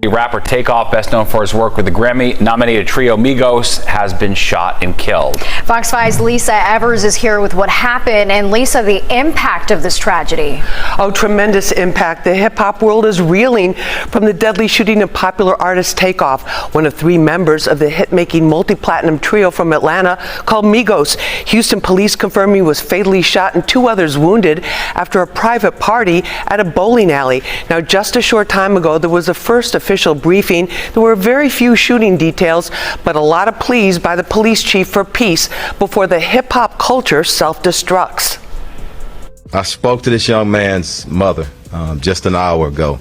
Rapper TakeOff, best known for his work with the Grammy-nominated trio Migos, has been shot and killed. Fox 5's Lisa Evers is here with what happened. And Lisa, the impact of this tragedy. Oh, tremendous impact. The hip-hop world is reeling from the deadly shooting of popular artist TakeOff, one of three members of the hit-making multi-platinum trio from Atlanta called Migos. Houston police confirm he was fatally shot and two others wounded after a private party at a bowling alley. Now, just a short time ago, there was a first official briefing. There were very few shooting details, but a lot of pleas by the police chief for peace before the hip-hop culture self-destructs. I spoke to this young man's mother just an hour ago.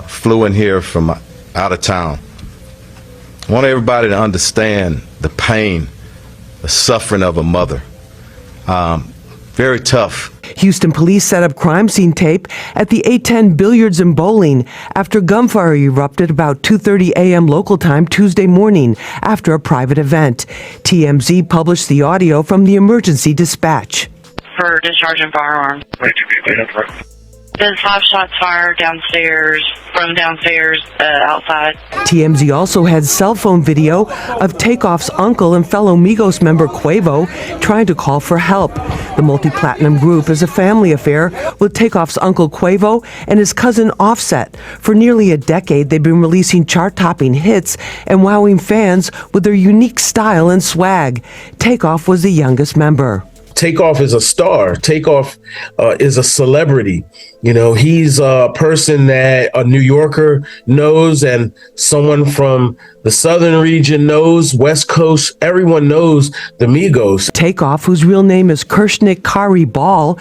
Flew in here from out of town. I want everybody to understand the pain, the suffering of a mother. Very tough. Houston police set up crime scene tape at the 810 Billiards and Bowling after gunfire erupted about 2:30 a.m. local time Tuesday morning after a private event. TMZ published the audio from the emergency dispatch. For discharging firearms. There's 5 shots fired downstairs, from downstairs, outside. TMZ also had cell phone video of TakeOff's uncle and fellow Migos member Quavo trying to call for help. The multi-platinum group is a family affair with TakeOff's uncle Quavo and his cousin Offset. For nearly a decade, they've been releasing chart-topping hits and wowing fans with their unique style and swag. TakeOff was the youngest member. TakeOff is a star. TakeOff is a celebrity. You know, he's a person that a New Yorker knows and someone from the southern region knows, West Coast, everyone knows the Migos. TakeOff, whose real name is Kirshnik Kari Ball,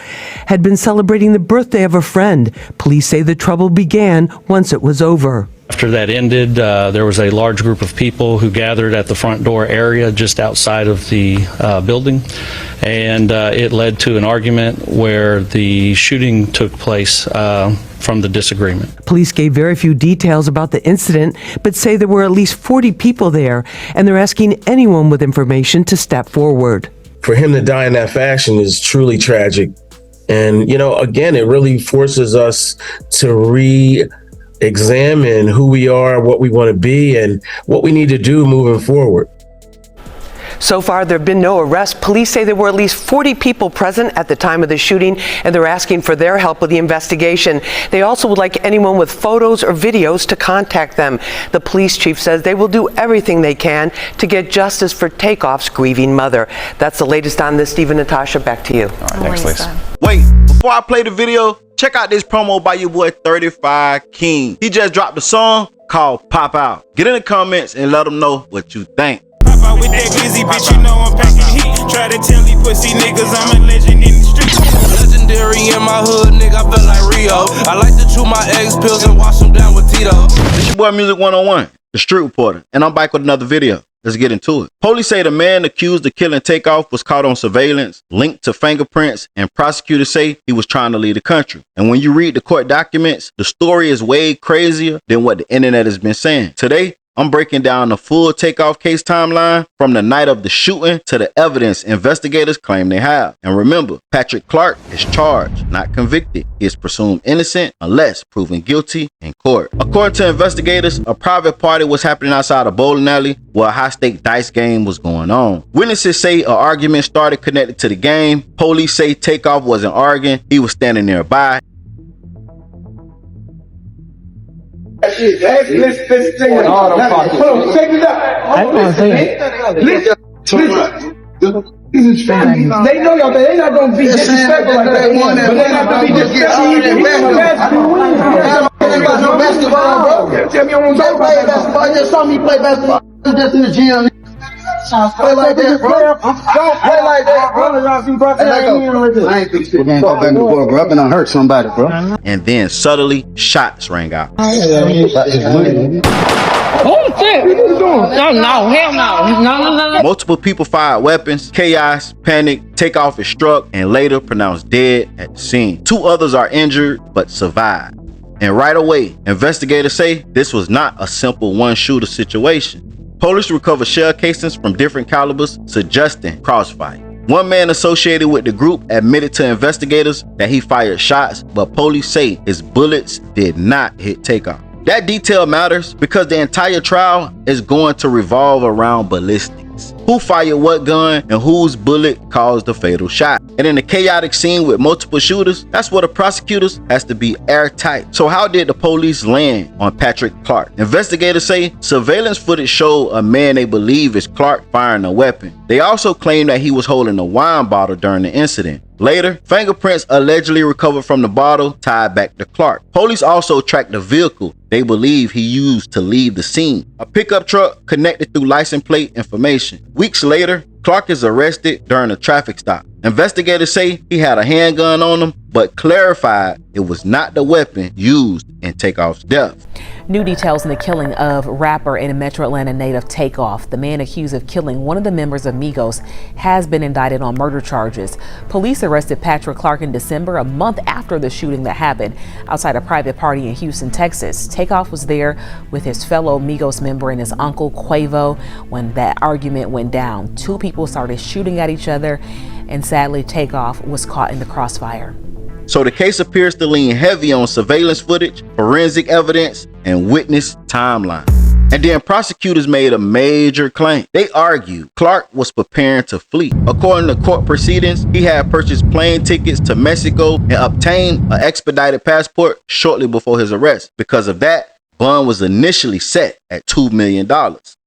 had been celebrating the birthday of a friend. Police say the trouble began once it was over. After that ended, there was a large group of people who gathered at the front door area just outside of the building, and it led to an argument where the shooting took place from the disagreement. Police gave very few details about the incident, but say there were at least 40 people there, and they're asking anyone with information to step forward. For him to die in that fashion is truly tragic. And, you know, again, it really forces us to examine who we are, what we want to be, and what we need to do moving forward. So far, there have been no arrests. Police say there were at least 40 people present at the time of the shooting, and they're asking for their help with the investigation. They also would like anyone with photos or videos to contact them. The police chief says they will do everything they can to get justice for TakeOff's grieving mother. That's the latest on this. Steve and Natasha, back to you. All right, next, Lisa. Wait, before I play the video, check out this promo by your boy 35 King. He just dropped a song called Pop Out. Get in the comments and let them know what you think. Pop out with that glizzy, bitch, you know I'm packing heat. Try to tell these pussy niggas I'm a legend in the streets. Legendary in my hood, nigga, I feel like Rio. I like to chew my eggs pills and wash them down with Tito. It's your boy Music 101, the street reporter, and I'm back with another video. Let's get into it. Police say the man accused of killing TakeOff was caught on surveillance, linked to fingerprints, and prosecutors say he was trying to leave the country. And when you read the court documents, the story is way crazier than what the internet has been saying. Today, I'm breaking down the full TakeOff case timeline from the night of the shooting to the evidence investigators claim they have. And remember, Patrick Clark is charged, not convicted. He is presumed innocent unless proven guilty in court. According to investigators, a private party was happening outside a bowling alley where a high-stake dice game was going on. Witnesses say an argument started connected to the game. Police say TakeOff wasn't arguing. He was standing nearby. Let's check it out. Check it out. Listen. They know y'all, they're not gonna be disrespectful like that. But they have to be disrespectful. Tell me on the play basketball. You just saw me play basketball. Just in the gym. Play like that, bro. Don't play like that, bro. I ain't think we're gonna go back and forth, bro. I've been hurt somebody, bro. And then suddenly, shots rang out. Oh shit! No, hell no. Multiple people fired weapons. Chaos, panic, TakeOff is struck and later pronounced dead at the scene. 2 others are injured but survived. And right away, investigators say this was not a simple one-shooter situation. Police recovered shell casings from different calibers, suggesting crossfire. One man associated with the group admitted to investigators that he fired shots, but police say his bullets did not hit TakeOff. That detail matters because the entire trial is going to revolve around ballistics. Who fired what gun and whose bullet caused the fatal shot. And in a chaotic scene with multiple shooters, that's where the prosecutors has to be airtight. So how did the police land on Patrick Clark? Investigators say surveillance footage showed a man they believe is Clark firing a weapon. They also claim that he was holding a wine bottle during the incident. Later, fingerprints allegedly recovered from the bottle tied back to Clark. Police also tracked the vehicle they believe he used to leave the scene. A pickup truck connected through license plate information. Weeks later, Clark is arrested during a traffic stop. Investigators say he had a handgun on him, but clarified it was not the weapon used in TakeOff's death. New details in the killing of rapper and Metro Atlanta native TakeOff. The man accused of killing one of the members of Migos has been indicted on murder charges. Police arrested Patrick Clark in December, a month after the shooting that happened outside a private party in Houston, Texas. TakeOff was there with his fellow Migos member and his uncle Quavo when that argument went down. Two people started shooting at each other, and sadly TakeOff was caught in the crossfire. So the case appears to lean heavy on surveillance footage, forensic evidence, and witness timeline. And then prosecutors made a major claim. They argued Clark was preparing to flee. According to court proceedings, he had purchased plane tickets to Mexico and obtained an expedited passport shortly before his arrest. Because of that, bond was initially set at $2 million.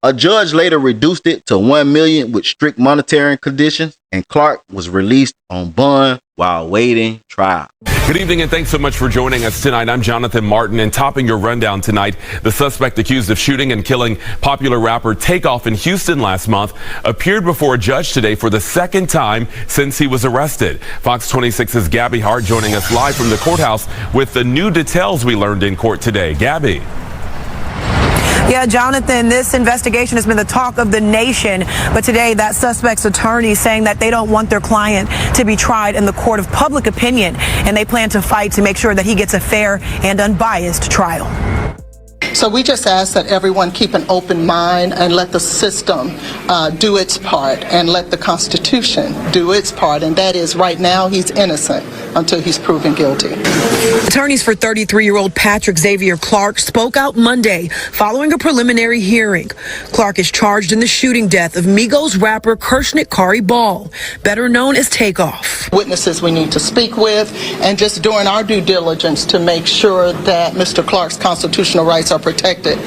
A judge later reduced it to $1 million with strict monetary conditions, and Clark was released on bond while awaiting trial. Good evening and thanks so much for joining us tonight. I'm Jonathan Martin, and topping your rundown tonight, the suspect accused of shooting and killing popular rapper TakeOff in Houston last month appeared before a judge today for the second time since he was arrested. Fox 26's Gabby Hart joining us live from the courthouse with the new details we learned in court today. Gabby. Yeah, Jonathan, this investigation has been the talk of the nation. But today, that suspect's attorney saying that they don't want their client to be tried in the court of public opinion, and they plan to fight to make sure that he gets a fair and unbiased trial. So we just ask that everyone keep an open mind and let the system do its part and let the Constitution do its part. And that is, right now, he's innocent until he's proven guilty. Attorneys for 33-year-old Patrick Xavier Clark spoke out Monday following a preliminary hearing. Clark is charged in the shooting death of Migos rapper Kershnik Kari Ball, better known as TakeOff. Witnesses we need to speak with, and just doing our due diligence to make sure that Mr. Clark's constitutional rights are protected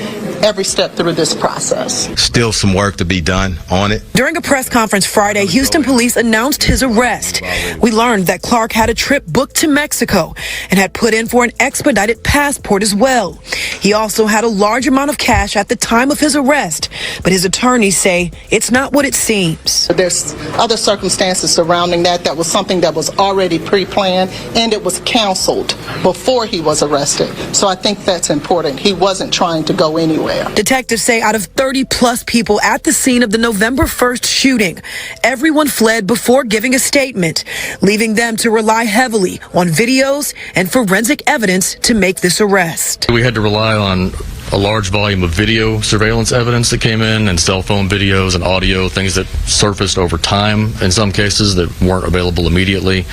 every step through this process. Still some work to be done on it. During a press conference Friday, Houston police announced his arrest. We learned that Clark had a trip booked to Mexico and had put in for an expedited passport as well. He also had a large amount of cash at the time of his arrest, but his attorneys say it's not what it seems. There's other circumstances surrounding that. That was something that was already pre-planned, and it was counseled before he was arrested. So I think that's important. He wasn't trying to go anywhere. Detectives say out of 30 plus people at the scene of the November 1st shooting, everyone fled before giving a statement, leaving them to rely heavily on videos and forensic evidence to make this arrest. We had to rely on a large volume of video surveillance evidence that came in, and cell phone videos and audio, things that surfaced over time in some cases that weren't available immediately.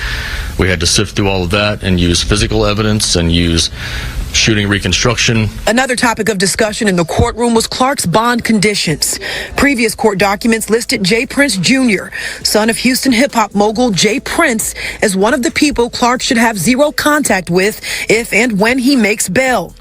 We had to sift through all of that and use physical evidence and use shooting reconstruction. Another topic of discussion in the courtroom was Clark's bond conditions. Previous court documents listed Jay Prince Jr., son of Houston hip-hop mogul Jay Prince, as one of the people Clark should have zero contact with if and when he makes bail.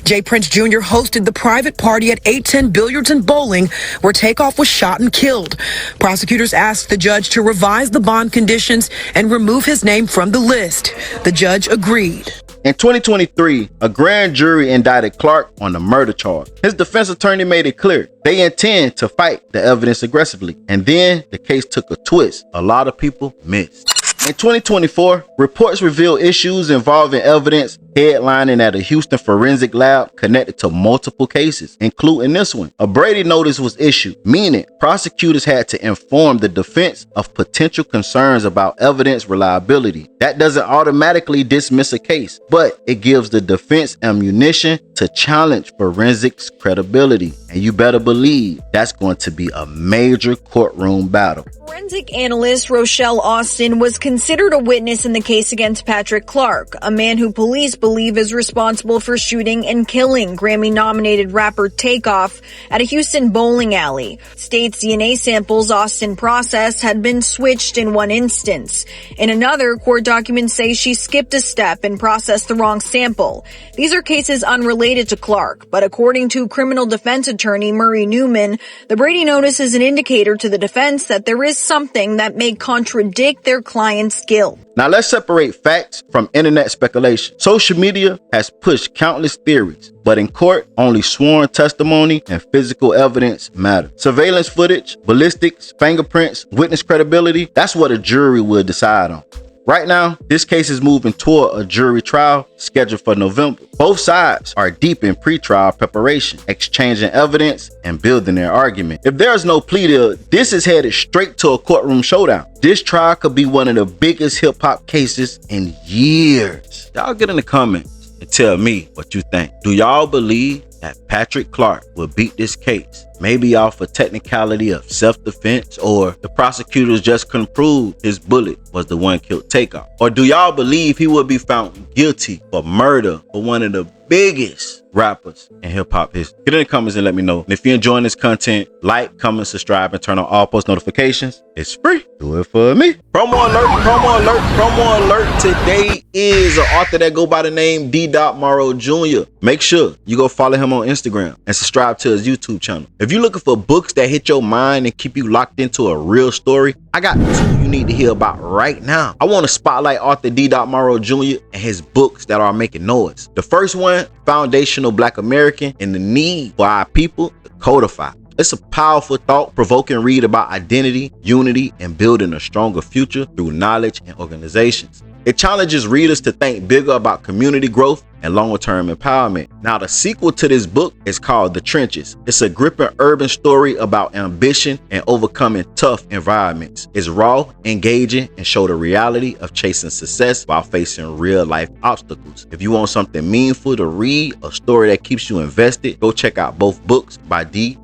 Jay Prince Jr. hosted the private party at 810 Billiards and Bowling where TakeOff was shot and killed. Prosecutors asked the judge to revise the bond conditions and remove his name from the list. The judge agreed. In 2023, a grand jury indicted Clark on the murder charge. His defense attorney made it clear they intend to fight the evidence aggressively. And then the case took a twist a lot of people missed. In 2024, reports reveal issues involving evidence headlining at a Houston forensic lab connected to multiple cases, including this one. A Brady notice was issued, meaning prosecutors had to inform the defense of potential concerns about evidence reliability. That doesn't automatically dismiss a case, but it gives the defense ammunition to challenge forensics credibility. And you better believe that's going to be a major courtroom battle. Forensic analyst Rochelle Austin was considered a witness in the case against Patrick Clark, a man who police believe is responsible for shooting and killing Grammy-nominated rapper TakeOff at a Houston bowling alley. State's DNA samples Austin processed had been switched in one instance. In another, court documents say she skipped a step and processed the wrong sample. These are cases unrelated to Clark, but according to criminal defense attorney Murray Newman, the Brady notice is an indicator to the defense that there is something that may contradict their client's guilt. Now let's separate facts from internet speculation. Social media has pushed countless theories, but in court, only sworn testimony and physical evidence matter. Surveillance footage, ballistics, fingerprints, witness credibility, that's what a jury will decide on. Right now, this case is moving toward a jury trial scheduled for November. Both sides are deep in pretrial preparation, exchanging evidence and building their argument. If there's no plea deal, this is headed straight to a courtroom showdown. This trial could be one of the biggest hip-hop cases in years. Y'all get in the comments and tell me what you think. Do y'all believe that Patrick Clark will beat this case? Maybe off a technicality of self-defense, or the prosecutors just couldn't prove his bullet was the one killed TakeOff? Or do y'all believe he will be found guilty for murder for one of the biggest rappers in hip-hop history? Get in the comments and let me know. And if you're enjoying this content, like, comment, subscribe, and turn on all post notifications. It's free. Do it for me. Promo alert, promo alert, promo alert. Today is an author that go by the name D. Morrow Jr. Make sure you go follow him on Instagram and subscribe to his YouTube channel. If you're looking for books that hit your mind and keep you locked into a real story, I got two you need to hear about right now. I want to spotlight author D. Morrow Jr. and his books that are making noise. The first one, Foundational Black American and the Need for Our People to Codify. It's a powerful, thought-provoking read about identity, unity, and building a stronger future through knowledge and organizations. It challenges readers to think bigger about community growth and longer-term empowerment. Now, the sequel to this book is called The Trenches. It's a gripping urban story about ambition and overcoming tough environments. It's raw, engaging, and show the reality of chasing success while facing real-life obstacles. If you want something meaningful to read, a story that keeps you invested, go check out both books by D.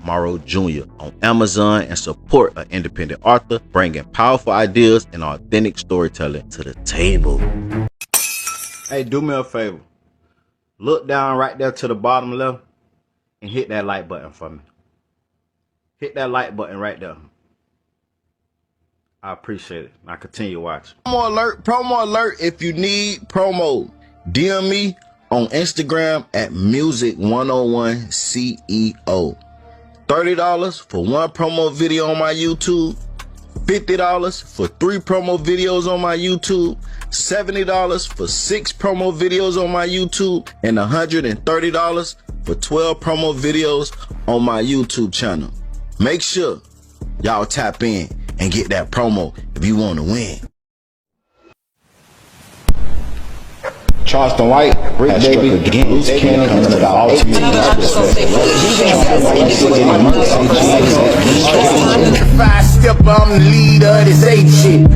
Morrow Jr. on Amazon and support an independent author bringing powerful ideas and authentic storytelling to the table. Hey, do me a favor. Look down right there to the bottom left and hit that like button for me. Hit that like button right there. I appreciate it. Now continue watching. Promo alert if you need promo. DM me on Instagram at Music101CEO. $30 for one promo video on my YouTube. $50 for 3 promo videos on my YouTube, $70 for 6 promo videos on my YouTube, and $130 for 12 promo videos on my YouTube channel. Make sure y'all tap in and get that promo if you want to win. Charleston White, Brick Baby, Loose Cannon, and the ultimate. Five step, I'm the leader of this ape shit.